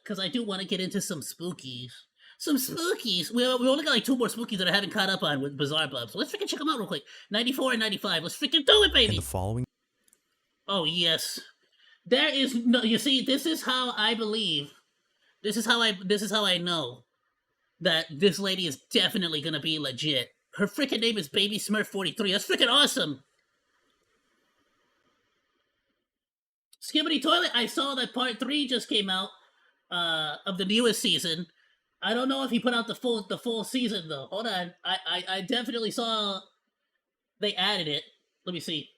because I do want to get into some spookies. Some spookies. We only got like 2 more spookies that I haven't caught up on with Bizarre Bub. So let's freaking check them out real quick. 94 and 95. Let's freaking do it, baby. And the following. Oh yes, there is no. You see, this is how I believe. This is how I know that this lady is definitely gonna be legit. Her freaking name is Baby Smurf 43. That's freaking awesome. Skibbity Toilet. I saw that part 3 just came out of the newest season. I don't know if he put out the full season though. Hold on. I definitely saw they added it. Let me see.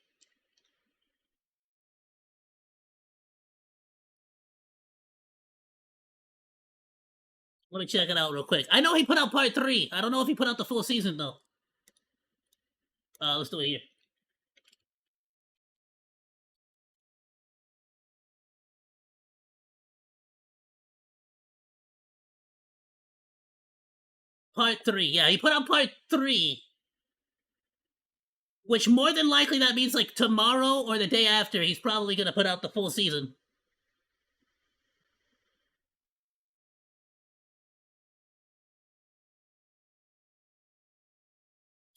Let me check it out real quick. I know he put out part 3. I don't know if he put out the full season though. Let's do it here. Part 3. Yeah, he put out part 3. Which more than likely that means like tomorrow or the day after he's probably gonna put out the full season.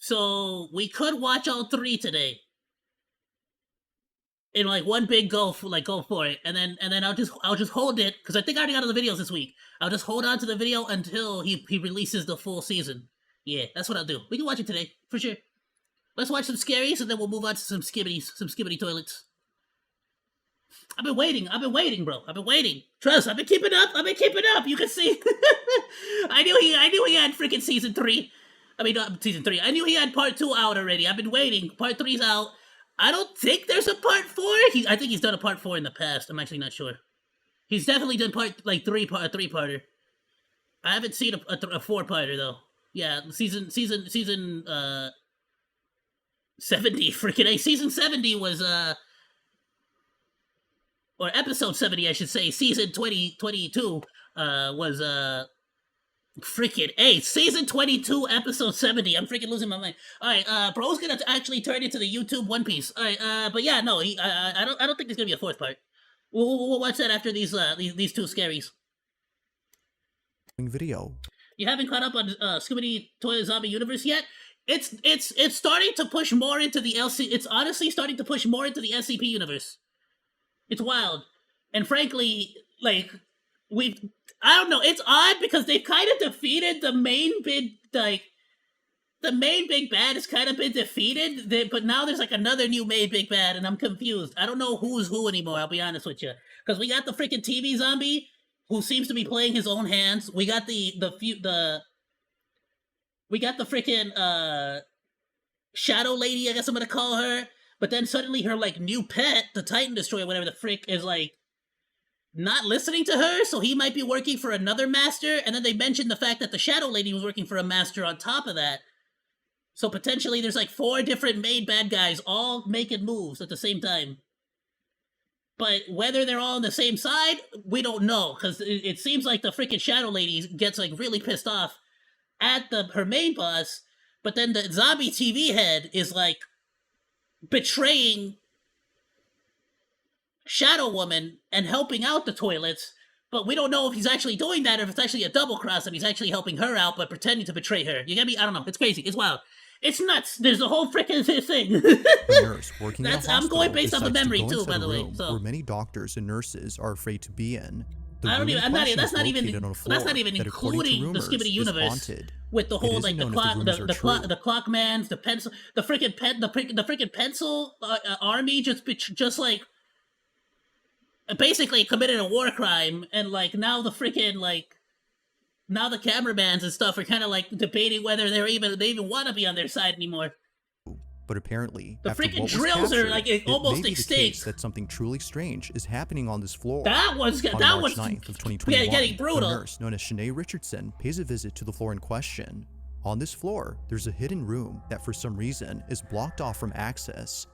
So we could watch all 3 today. In like one big go for it, and then I'll just hold it because I think I already got all the videos this week. I'll just hold on to the video until he releases the full season. Yeah, that's what I'll do. We can watch it today for sure. Let's watch some scaries and then we'll move on to some skibbity toilets. I've been waiting, bro. I've been waiting. Trust, I've been keeping up. You can see. I knew he had freaking season 3. I mean, not season 3. I knew he had part 2 out already. I've been waiting. Part 3's out. I don't think there's a part 4. I think he's done a part 4 in the past. I'm actually not sure. He's definitely done a 3-parter. I haven't seen a 4-parter though. Yeah, season 70. Freaking A. Season 70 was or episode 70, I should say. Season 2022 was freaking A. Season 22, episode 70. I'm freaking losing my mind. Alright, bro's gonna actually turn into the YouTube One Piece. Alright, but yeah, no, I don't think there's gonna be a 4th part. We'll watch that after these 2 scaries. Video. You haven't caught up on Skibbity Toilet Zombie Universe yet? It's starting to push more into the It's honestly starting to push more into the SCP universe. It's wild, and frankly, like I don't know. It's odd because they've kind of defeated the main big the main big bad has kind of been defeated. But now there's like another new main big bad, and I'm confused. I don't know who's who anymore. I'll be honest with you, because we got the freaking TV zombie who seems to be playing his own hands. We got the freaking shadow lady, I guess I'm gonna call her. But then suddenly her like new pet, the Titan Destroyer, whatever the frick, is like not listening to her, so he might be working for another master. And then they mentioned the fact that the shadow lady was working for a master on top of that. So potentially there's like 4 different main bad guys all making moves at the same time. But whether they're all on the same side, we don't know, because it seems like the freaking shadow lady gets like really pissed off at her main boss, but then the zombie TV head is like betraying Shadow Woman and helping out the toilets, but we don't know if he's actually doing that or if it's actually a double cross and he's actually helping her out but pretending to betray her. You get me? I don't know. It's crazy. It's wild. It's nuts. There's a whole freaking thing. A nurse working in a hospital I'm going based off of memory too, by the way. So where many doctors and nurses are afraid to be in. That's not even including the Skibbity universe with the whole like the clockmans, the pencil, the freaking pencil army just like basically committed a war crime, and like now the freaking like now the cameramans and stuff are kind of like debating whether they even want to be on their side anymore. But apparently, the freaking drills are like almost extinct. That something truly strange is happening on this floor. That was 9th of 2021, getting brutal. A nurse known as Shanae Richardson pays a visit to the floor in question. On this floor, there's a hidden room that for some reason is blocked off from access.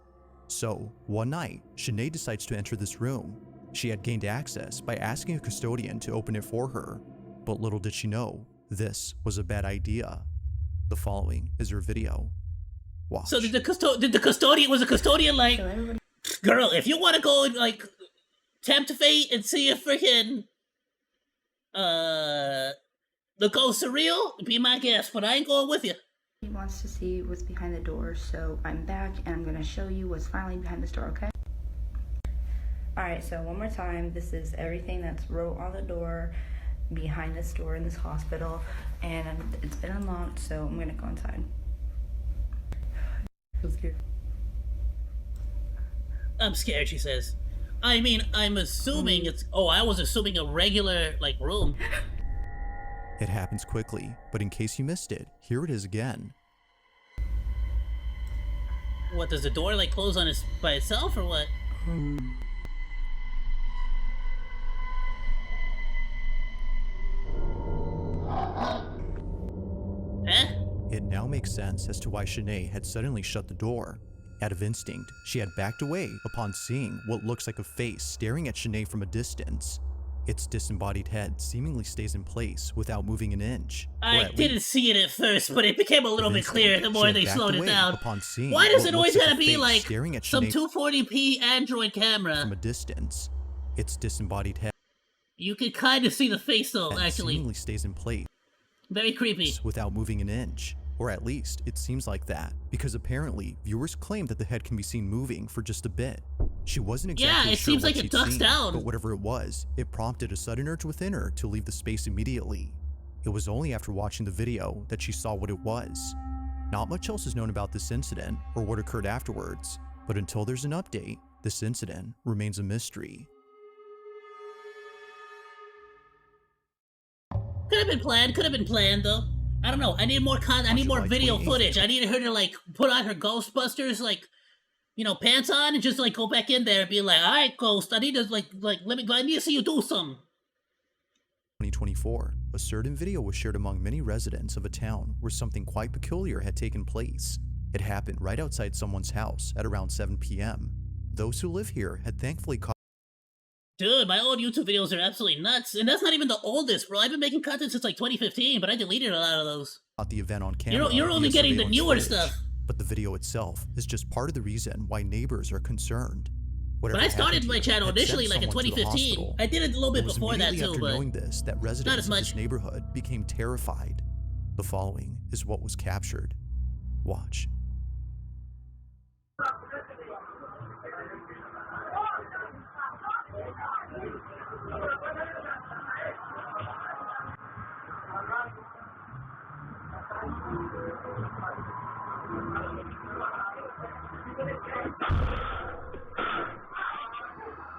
So, one night, Shanae decides to enter this room. She had gained access by asking a custodian to open it for her, but little did she know, this was a bad idea. The following is her video. Watch. So did the custodian like, girl, if you want to go and like tempt fate and see if freaking The ghosts are real? Be my guest, but I ain't going with you. He wants to see what's behind the door, so I'm back and I'm gonna show you what's finally behind this door, okay? Alright, so one more time, this is everything that's wrote on the door behind this door in this hospital, and it's been unlocked, so I'm gonna go inside. I'm scared. I'm scared, she says. I mean, I'm assuming it's... Oh, I was assuming a regular, like, room. It happens quickly, but in case you missed it, here it is again. What, does the door, like, close on by itself, or what? Eh? It now makes sense as to why Shanae had suddenly shut the door. Out of instinct, she had backed away upon seeing what looks like a face staring at Shanae from a distance. Its disembodied head seemingly stays in place without moving an inch. I didn't see it at first, but it became a little bit clearer the more they slowed it down. Why does it always gotta be like some 240p Android camera? From a distance, its disembodied head. You can kind of see the face though, actually. Seemingly stays in place. Very creepy. Without moving an inch. Or at least, it seems like that, because apparently, viewers claim that the head can be seen moving for just a bit. She wasn't exactly it sure seems what like it she'd ducks seen, down. but whatever it was, it prompted a sudden urge within her to leave the space immediately. It was only after watching the video that she saw what it was. Not much else is known about this incident, or what occurred afterwards, but until there's an update, this incident remains a mystery. Could have been planned though. I don't know. I need more I need more video footage. I needed her to like put on her Ghostbusters like, you know, pants on and just like go back in there and be like, "All right, Ghost, I need to I need to see you do something." 2024, a certain video was shared among many residents of a town where something quite peculiar had taken place. It happened right outside someone's house at around 7 p.m. Those who live here had thankfully caught. Dude, my old YouTube videos are absolutely nuts, and that's not even the oldest, bro. I've been making content since like 2015, but I deleted a lot of those. The event on camera. You're only getting the newer stuff. But the video itself is just part of the reason why neighbors are concerned. But I started my channel initially like in 2015. I did it a little bit before that too, but knowing this, that residents of this neighborhood became terrified. The following is what was captured. Watch.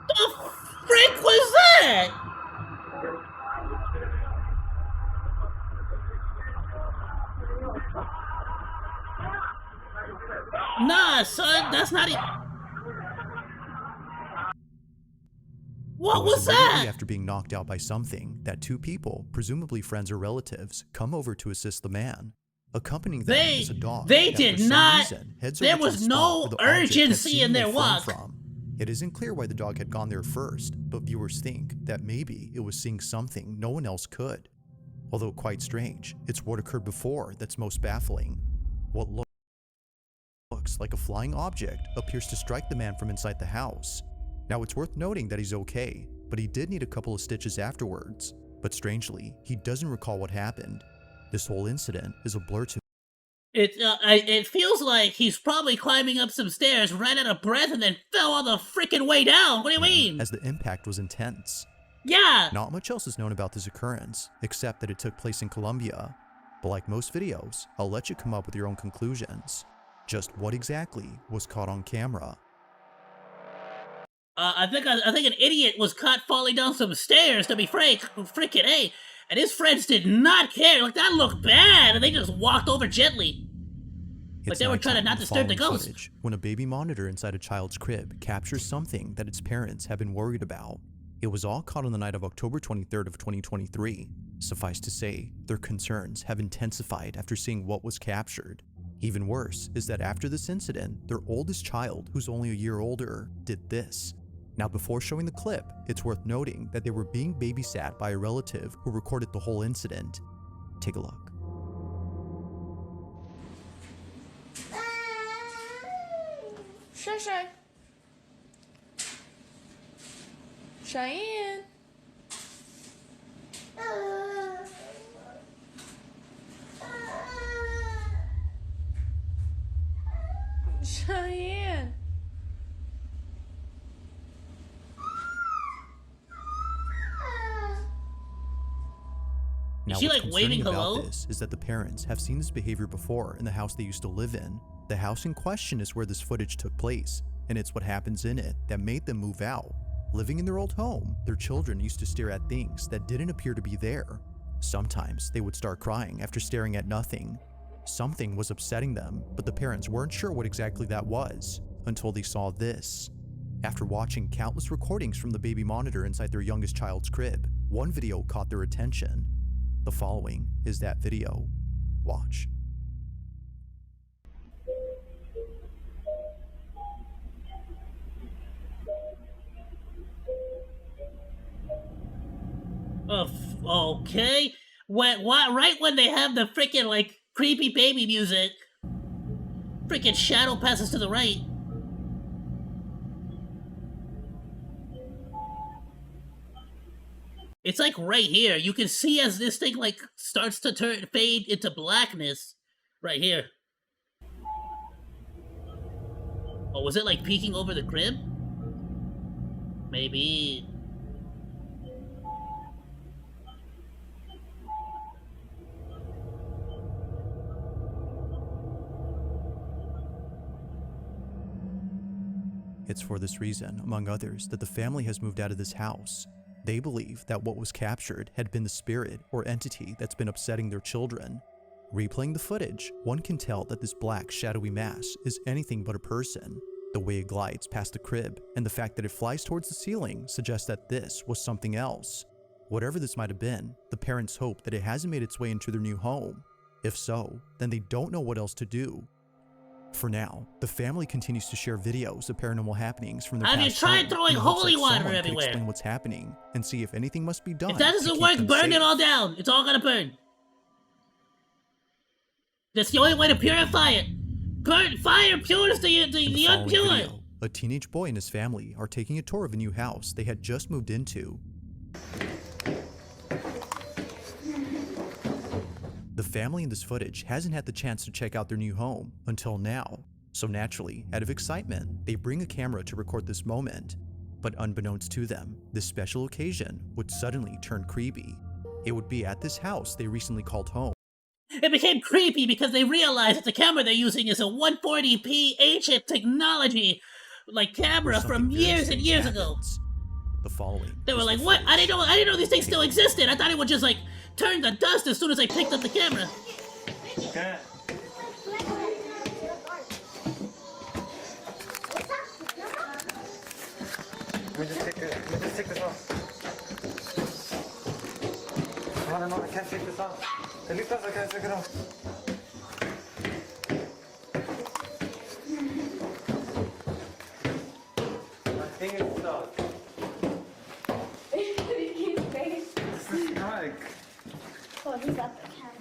The frick was that? Nah, son, that's not it. What was that? After being knocked out by something, that two people, presumably friends or relatives, come over to assist the man. Accompanying them is a dog. They did not. There was no urgency in their walk. It isn't clear why the dog had gone there first, but viewers think that maybe it was seeing something no one else could. Although quite strange, it's what occurred before that's most baffling. What looks like a flying object appears to strike the man from inside the house. Now it's worth noting that he's okay, but he did need a couple of stitches afterwards. But strangely, he doesn't recall what happened. This whole incident is a blur to It feels like he's probably climbing up some stairs, ran out of breath, and then fell all the freaking way down. What do you mean? As the impact was intense. Yeah! Not much else is known about this occurrence, except that it took place in Colombia. But like most videos, I'll let you come up with your own conclusions. Just what exactly was caught on camera? I think an idiot was caught falling down some stairs, to be frank. Freaking A. And his friends did not care. Like, that looked bad, and they just walked over gently. Like they were trying to not disturb the ghost. When a baby monitor inside a child's crib captures something that its parents have been worried about. It was all caught on the night of October 23rd of 2023. Suffice to say, their concerns have intensified after seeing what was captured. Even worse is that after this incident, their oldest child, who's only a year older, did this. Now before showing the clip, it's worth noting that they were being babysat by a relative who recorded the whole incident. Take a look. Shay Shay. Cheyenne. Now, she what's like waving concerning hello? about this is that the parents have seen this behavior before in the house they used to live in. The house in question is where this footage took place, and it's what happens in it that made them move out. Living in their old home, their children used to stare at things that didn't appear to be there. Sometimes they would start crying after staring at nothing. Something was upsetting them, but the parents weren't sure what exactly that was until they saw this. After watching countless recordings from the baby monitor inside their youngest child's crib, one video caught their attention. The following is that video. Watch. Okay. What? Right when they have the freaking like creepy baby music, freaking shadow passes to the right. It's like right here. You can see as this thing like starts to fade into blackness. Right here. Oh, was it like peeking over the crib? Maybe. It's for this reason, among others, that the family has moved out of this house. They believe that what was captured had been the spirit or entity that's been upsetting their children. Replaying the footage, one can tell that this black, shadowy mass is anything but a person. The way it glides past the crib and the fact that it flies towards the ceiling suggests that this was something else. Whatever this might have been, the parents hope that it hasn't made its way into their new home. If so, then they don't know what else to do. For now, the family continues to share videos of paranormal happenings from their Have you past tried home throwing in the hopes holy that water someone could everywhere? explain what's happening and see if anything must be done. If that to doesn't keep work, them burn it safe. all down. It's all gonna burn. That's the only way to purify it. Burn fire pures the In the following unpure. video, a teenage boy and his family are taking a tour of a new house they had just moved into. The family in this footage hasn't had the chance to check out their new home until now. So naturally, out of excitement, they bring a camera to record this moment. But unbeknownst to them, this special occasion would suddenly turn creepy. It would be at this house they recently called home. It became creepy because they realized that the camera they're using is a 140p ancient technology, like camera where something from very years and strange years ago. happens. The following. They were is like, the "What? I footage. didn't know these things still existed. I thought it would just like turn to dust as soon as I picked up the camera." Okay. Let me just take this off. Oh, no, I can't take this off. Elitas, I can't take it off. My thing is stuck. This is stuck. Oh, he's got the camera.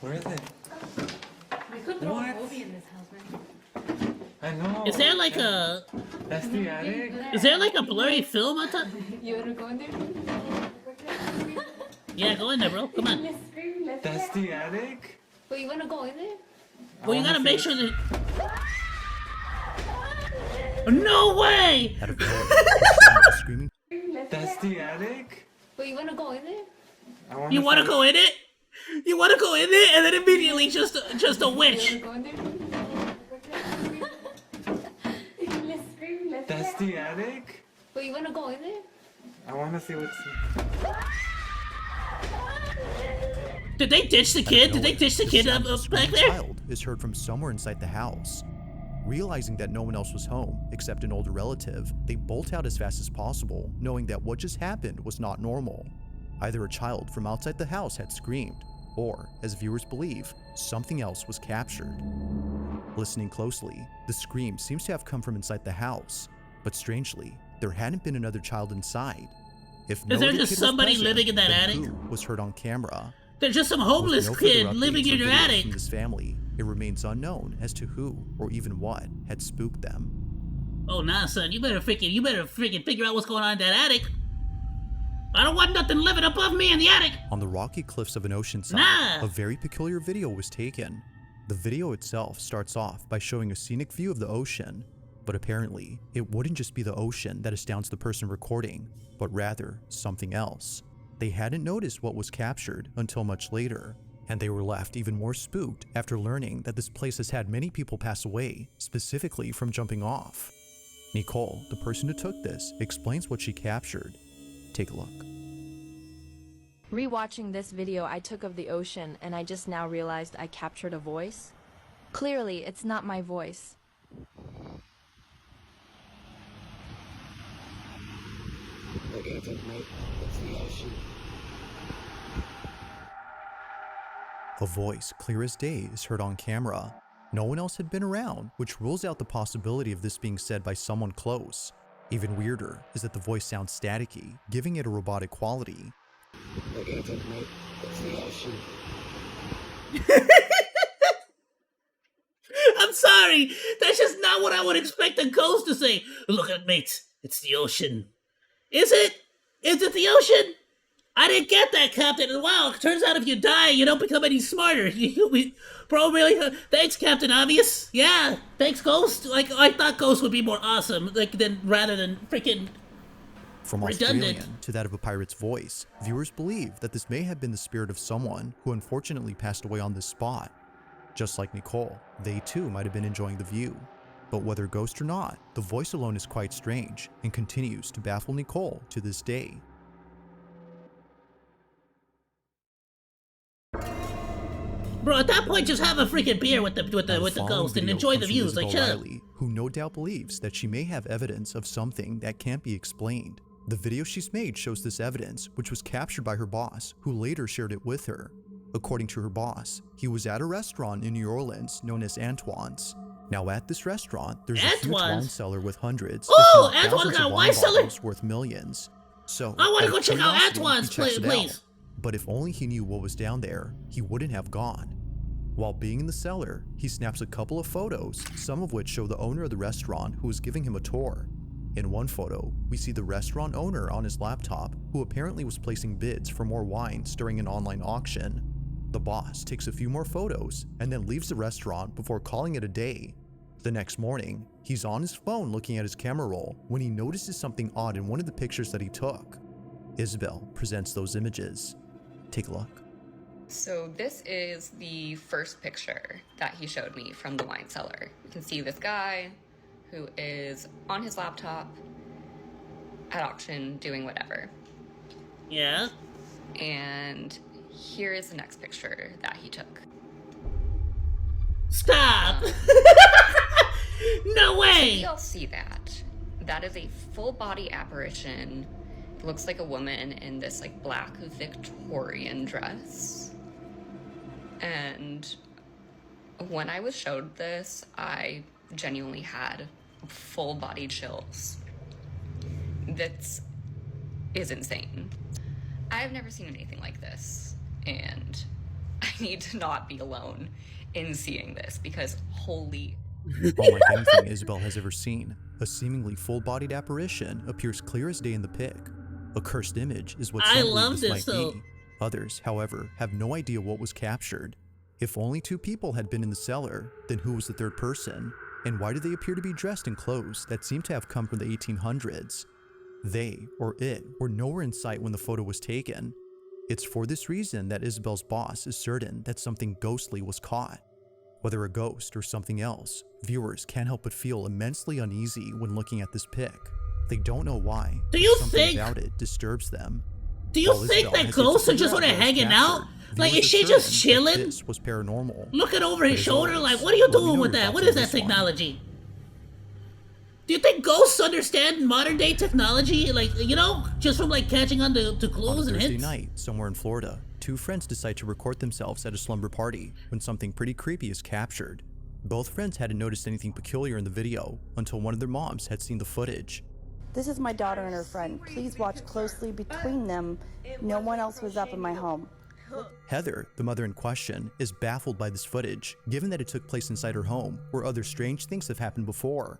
Where is it? We could throw What? a movie in this house, man. I know. Is there like a That's the attic? blurry film on top? You wanna go in there? Yeah, go in there, bro. Come on. Let's scream, let's That's the attic? Wait, you wanna go in there? Well, you gotta wanna make see sure that. No way! Out of nowhere, the screaming That's the attic? Wait, you wanna go in there? I You wanna see- go in it? You wanna go in there, and then immediately just a You witch. wanna go in there? Let's scream, let's That's the attic? Wait, you wanna go in there? I wanna see what's. Did they ditch the kid? Did they ditch the kid sound of a up back screaming there? child is heard from somewhere inside the house. Realizing that no one else was home except an older relative, they bolt out as fast as possible, knowing that what just happened was not normal. Either a child from outside the house had screamed, or, as viewers believe, something else was captured. Listening closely, the scream seems to have come from inside the house, but strangely, there hadn't been another child inside. If no Is there other just kid was somebody present, living in that then attic? who was heard on camera? There's just some With homeless no further kid updates living or in your videos attic. From this family, it remains unknown as to who or even what had spooked them. Oh nah, son, you better freaking figure out what's going on in that attic. I don't want nothing living above me in the attic. On the rocky cliffs of an ocean side, Nah. a very peculiar video was taken. The video itself starts off by showing a scenic view of the ocean. But apparently, it wouldn't just be the ocean that astounds the person recording, but rather something else. They hadn't noticed what was captured until much later, and they were left even more spooked after learning that this place has had many people pass away, specifically from jumping off. Nicole, the person who took this, explains what she captured. Take a look. Rewatching this video I took of the ocean, and I just now realized I captured a voice. Clearly, it's not my voice. Look at it, mate. It's the ocean. A voice clear as day is heard on camera. No one else had been around, which rules out the possibility of this being said by someone close. Even weirder is that the voice sounds staticky, giving it a robotic quality. Look at it, mate. It's the ocean. I'm sorry. That's just not what I would expect a ghost to say. Look at mate. It's the ocean. Is it? Is it the ocean? I didn't get that, Captain. Wow, it turns out if you die, you don't become any smarter. Bro, really? Thanks, Captain Obvious. Yeah, thanks, Ghost. Like, I thought Ghost would be more awesome, rather than freaking From redundant. Australian to that of a pirate's voice, viewers believe that this may have been the spirit of someone who unfortunately passed away on this spot. Just like Nicole, they too might have been enjoying the view. But whether ghost or not, the voice alone is quite strange and continues to baffle Nicole to this day. Bro, at that point, just have a freaking beer with the Following ghost and video enjoy comes the from views. Like, Isabel shut up. Riley, who no doubt believes that she may have evidence of something that can't be explained. The video she's made shows this evidence, which was captured by her boss, who later shared it with her. According to her boss, he was at a restaurant in New Orleans known as Antoine's. Now at this restaurant, there's a huge wine Antoine's? cellar with hundreds, Oh, if not Antoine's thousands got of a wine wine cellar? bottles worth millions. So I wanna out go of check out curiosity, Antoine's, he checks it out. please. But if only he knew what was down there, he wouldn't have gone. While being in the cellar, he snaps a couple of photos, some of which show the owner of the restaurant who is giving him a tour. In one photo, we see the restaurant owner on his laptop, who apparently was placing bids for more wines during an online auction. The boss takes a few more photos and then leaves the restaurant before calling it a day. The next morning, he's on his phone looking at his camera roll when he notices something odd in one of the pictures that he took. Isabel presents those images. Take a look. So this is the first picture that he showed me from the wine cellar. You can see this guy who is on his laptop at auction doing whatever. Yeah? And here is the next picture that he took. Stop! No So way! y'all see that. That is a full body apparition. It looks like a woman in this like black Victorian dress. And when I was showed this, I genuinely had full body chills. This is insane. I've never seen anything like this, and I need to not be alone in seeing this because holy. Unlike anything Isabel has ever seen, a seemingly full-bodied apparition appears clear as day in the pic. A cursed image is what I some love believe this this, might though. be. Others, however, have no idea what was captured. If only 2 people had been in the cellar, then who was the third person? And why do they appear to be dressed in clothes that seem to have come from the 1800s? They, or it, were nowhere in sight when the photo was taken. It's for this reason that Isabel's boss is certain that something ghostly was caught. Whether a ghost or something else, viewers can't help but feel immensely uneasy when looking at this pic. They don't know why, Do but you something think- about it disturbs them. Do you While think Isabel that has yet to ghosts are figure just out sort of what was hanging out? captured, Like, viewers is she are just certain that chilling? This was paranormal. Looking over his But as shoulder, always, like, what are you let me doing know with your that? thoughts What on is that this one. technology? Do you think ghosts understand modern day technology? Like, you know, just from like catching on to On clues a and Thursday hints? night, somewhere in Florida, 2 friends decide to record themselves at a slumber party when something pretty creepy is captured. Both friends hadn't noticed anything peculiar in the video until one of their moms had seen the footage. This is my daughter and her friend. Please watch closely between them. No one else was up in my home. Heather, the mother in question, is baffled by this footage, given that it took place inside her home, where other strange things have happened before.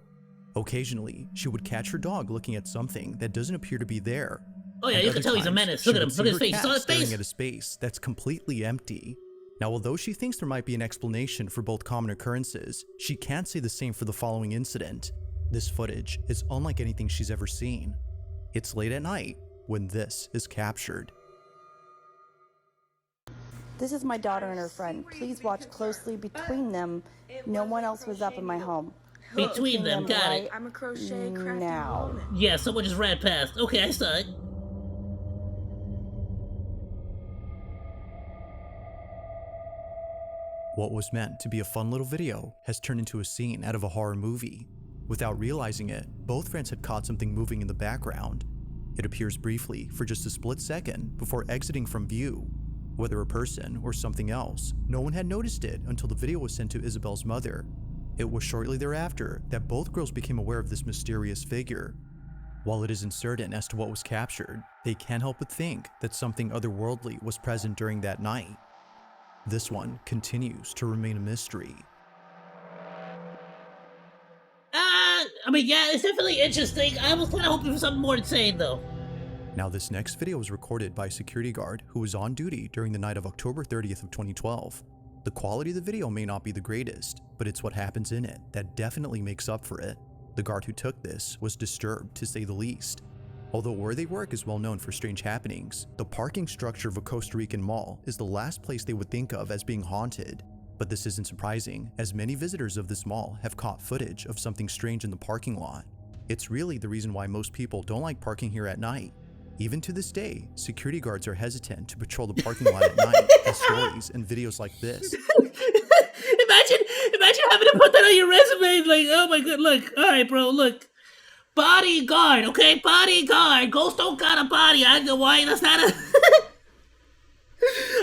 Occasionally, she would catch her dog looking at something that doesn't appear to be there. Oh yeah, And you can other tell he's a times, menace. she Look at would him. Look at his see face. her You saw cat his staring face? at a space that's completely empty. Now, although she thinks there might be an explanation for both common occurrences, she can't say the same for the following incident. This footage is unlike anything she's ever seen. It's late at night when this is captured. This is my daughter and her friend. Please watch closely between them. No one else was up in my home. Between them, got it. I'm a crochet crafting now. Yeah, someone just ran past. Okay, I saw it. What was meant to be a fun little video has turned into a scene out of a horror movie. Without realizing it, both friends had caught something moving in the background. It appears briefly for just a split second before exiting from view. Whether a person or something else, no one had noticed it until the video was sent to Isabel's mother. It was shortly thereafter that both girls became aware of this mysterious figure. While it isn't certain as to what was captured, they can't help but think that something otherworldly was present during that night. This one continues to remain a mystery. I mean, yeah, it's definitely interesting. I was kind of hoping for something more insane, though. Now, this next video was recorded by a security guard who was on duty during the night of October 30th of 2012. The quality of the video may not be the greatest, but it's what happens in it that definitely makes up for it. The guard who took this was disturbed, to say the least. Although where they work is well known for strange happenings, the parking structure of a Costa Rican mall is the last place they would think of as being haunted. But this isn't surprising, as many visitors of this mall have caught footage of something strange in the parking lot. It's really the reason why most people don't like parking here at night. Even to this day, security guards are hesitant to patrol the parking lot at night as stories and videos like this. Imagine having to put that on your resume. Like, oh my god, look. All right, bro, look. Bodyguard, okay? Bodyguard. Ghost don't got a body. I know why. That's not a...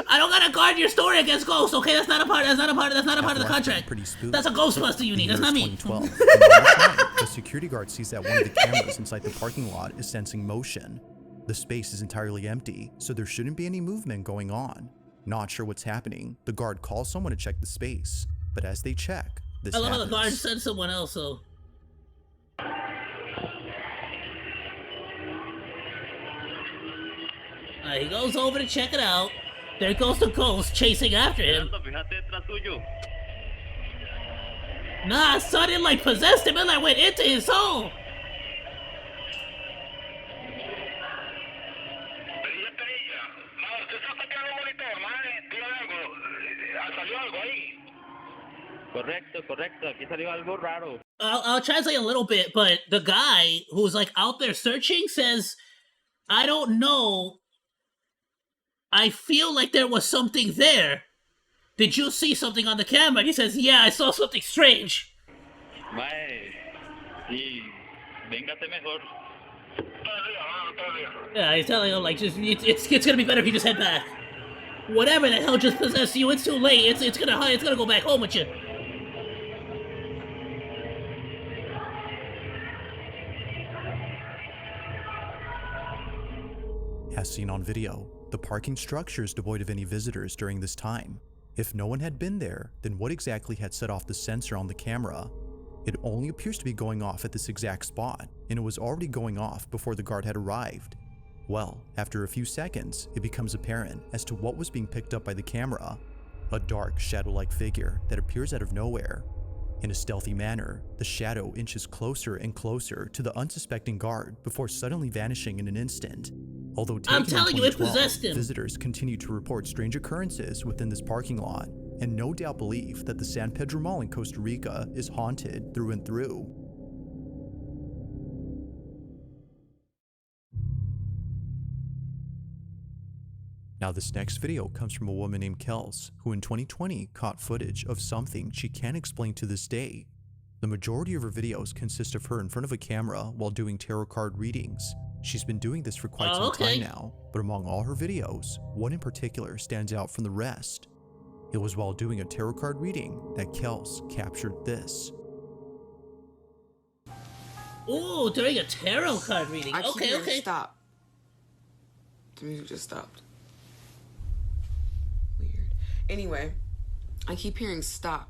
I don't gotta guard your story against ghosts, okay? That's not a part of the contract. That's a Ghostbuster you need. That's not me. 2012, on March 9th, the security guard sees that one of the cameras inside the parking lot is sensing motion. The space is entirely empty, so there shouldn't be any movement going on. Not sure what's happening, the guard calls someone to check the space, but as they check, this I love how happens. the guard sent someone else, so... He goes over to check it out. There goes the ghost chasing after him. Nah, son, it like possessed him. It like went into his soul. I'll translate a little bit, but the guy who's like out there searching says, I don't know. I feel like there was something there. Did you see something on the camera? And he says, yeah, I saw something strange. Yeah, he's telling him, like, just it's gonna be better if you just head back. Whatever the hell just possessed you, it's too late. It's gonna go back home with you. As seen on video, the parking structure is devoid of any visitors during this time. If no one had been there, then what exactly had set off the sensor on the camera? It only appears to be going off at this exact spot, and it was already going off before the guard had arrived. Well, after a few seconds, it becomes apparent as to what was being picked up by the camera. A dark, shadow-like figure that appears out of nowhere. In a stealthy manner, the shadow inches closer and closer to the unsuspecting guard before suddenly vanishing in an instant. Although I'm telling you, it possessed him. Visitors continue to report strange occurrences within this parking lot, and no doubt believe that the San Pedro Mall in Costa Rica is haunted through and through. Now this next video comes from a woman named Kels, who in 2020 caught footage of something she can't explain to this day. The majority of her videos consist of her in front of a camera while doing tarot card readings. She's been doing this for quite some time now, but among all her videos, one in particular stands out from the rest. It was while doing a tarot card reading that Kels captured this. Ooh, during a tarot card reading. Okay. Stop. The music just stopped. Weird. Anyway, I keep hearing stop.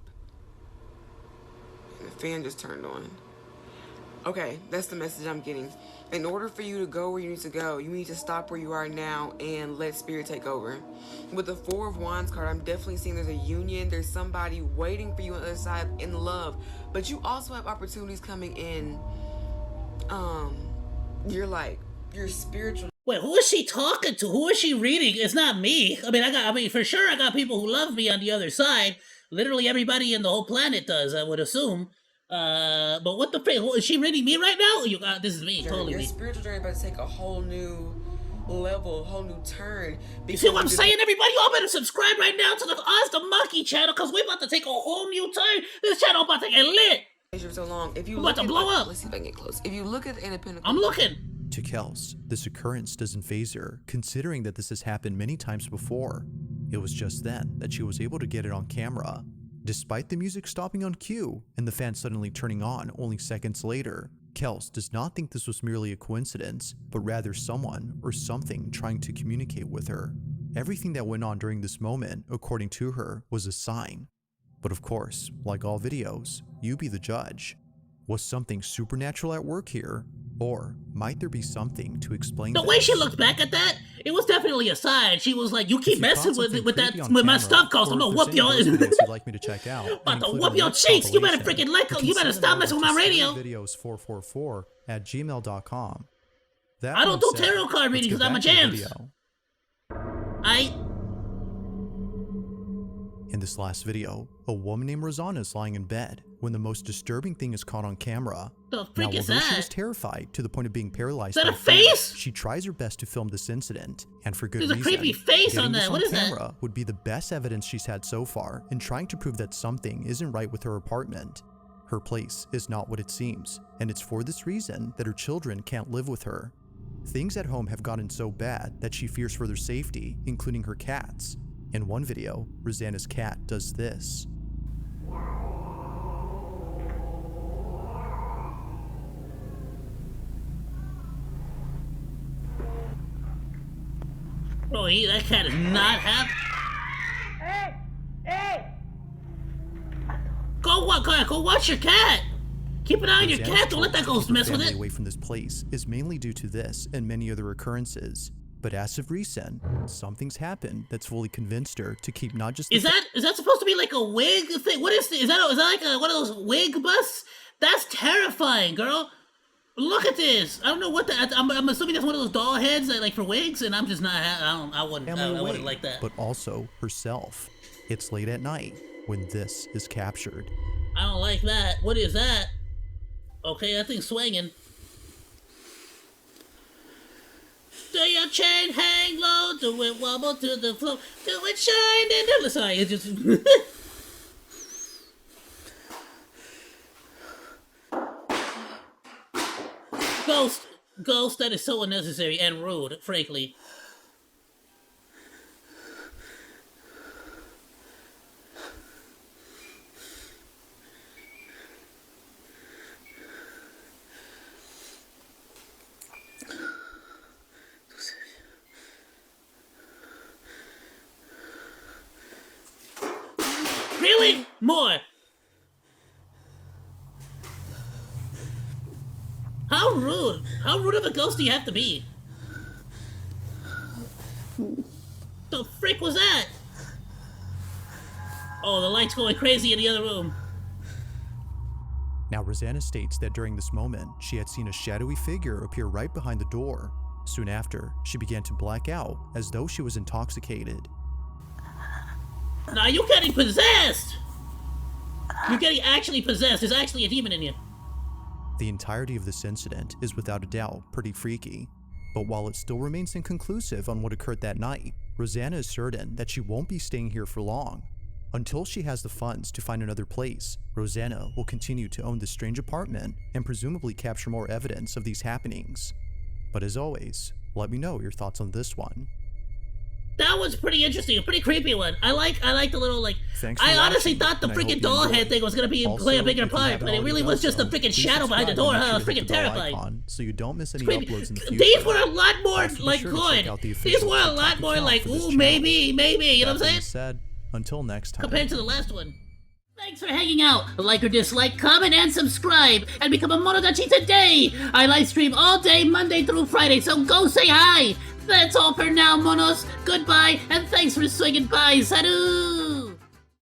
And the fan just turned on. Okay, that's the message I'm getting. In order for you to go where you need to go, you need to stop where you are now and let spirit take over. With the Four of Wands card, I'm definitely seeing there's a union. There's somebody waiting for you on the other side in love. But you also have opportunities coming in. Your spiritual. Wait, who is she talking to? Who is she reading? It's not me. I mean, for sure I got people who love me on the other side. Literally everybody in the whole planet does, I would assume. But what the frick? Is she reading me right now? This is me, totally Your me. spiritual journey about to take a whole new level, a whole new turn. You see what I'm saying, everybody? Y'all better subscribe right now to the OzDaMonke channel, because we're about to take a whole new turn. This channel about to get lit. For so long. If you we're about to blow up. Let's see if I can get close. If you look at the independent. I'm looking. To Kels, this occurrence doesn't faze her, considering that this has happened many times before. It was just then that she was able to get it on camera. Despite the music stopping on cue and the fan suddenly turning on only seconds later, Kels does not think this was merely a coincidence, but rather someone or something trying to communicate with her. Everything that went on during this moment, according to her, was a sign. But of course, like all videos, you be the judge. Was something supernatural at work here? Or might there be something to explain The this? way she looked back at that, it was definitely a sign. She was like, "You keep messing with my stuff, cause I'm gonna whoop your." You'd like me to check out, about to whoop your cheeks. You better freaking you better stop messing with my radio. Videos444@gmail.com. I don't do tarot card readings because I'm a jams. In this last video, a woman named Rosanna is lying in bed when the most disturbing thing is caught on camera. The freak is although that? She was terrified to the point of being paralyzed. Is that by a face? fear, she tries her best to film this incident, and for good There's reason. a creepy face on that. Getting this What is that? camera would be the best evidence she's had so far in trying to prove that something isn't right with her apartment. Her place is not what it seems, and it's for this reason that her children can't live with her. Things at home have gotten so bad that she fears for their safety, including her cats. In one video, Rosanna's cat does this. Bro, that cat is not happy. Hey! Go watch your cat. Keep an eye on your cat. Don't let that ghost mess with it. Away from this place is mainly due to this and many other occurrences. But as of recent, something's happened that's fully convinced her to keep not just. Is that supposed to be like a wig thing? What is that like one of those wig busts? That's terrifying, girl. Look at this. I don't know what I'm assuming that's one of those doll heads that like for wigs, and I'm just not. I wouldn't like that. But also herself. It's late at night when this is captured. I don't like that. What is that? Okay, that thing's swinging. Do your chain hang low? Do it wobble to the floor? Do it shine in the... Sorry, it just... Ghost, that is so unnecessary and rude, frankly. Really? More. How rude. How rude of a ghost do you have to be? The frick was that? Oh, the light's going crazy in the other room. Now, Rosanna states that during this moment, she had seen a shadowy figure appear right behind the door. Soon after, she began to black out as though she was intoxicated. Now you're getting possessed! You're getting actually possessed. There's actually a demon in you. The entirety of this incident is without a doubt pretty freaky. But while it still remains inconclusive on what occurred that night, Rosanna is certain that she won't be staying here for long. Until she has the funds to find another place, Rosanna will continue to own this strange apartment and presumably capture more evidence of these happenings. But as always, let me know your thoughts on this one. That was pretty interesting, a pretty creepy one. I like the little like. Thanks for I honestly watching, thought the and I hope freaking you doll enjoyed. head thing was gonna play a bigger if you part, haven't but it really already was done just a so, freaking please shadow behind the subscribe door. and make Huh? It sure was to hit freaking the bell terrifying. icon so you don't miss any Creepy. uploads in the future. These were a lot more Also, be like sure to check good. out the These official were a TikTok lot more account like for this ooh channel. maybe. You know what I'm That being saying? said, until next time. Compared to the last one. Thanks for hanging out. Like or dislike, comment, and subscribe, and become a Monodachi today. I live stream all day, Monday through Friday, so go say hi. That's all for now, Monos. Goodbye, and thanks for swinging by. Salut!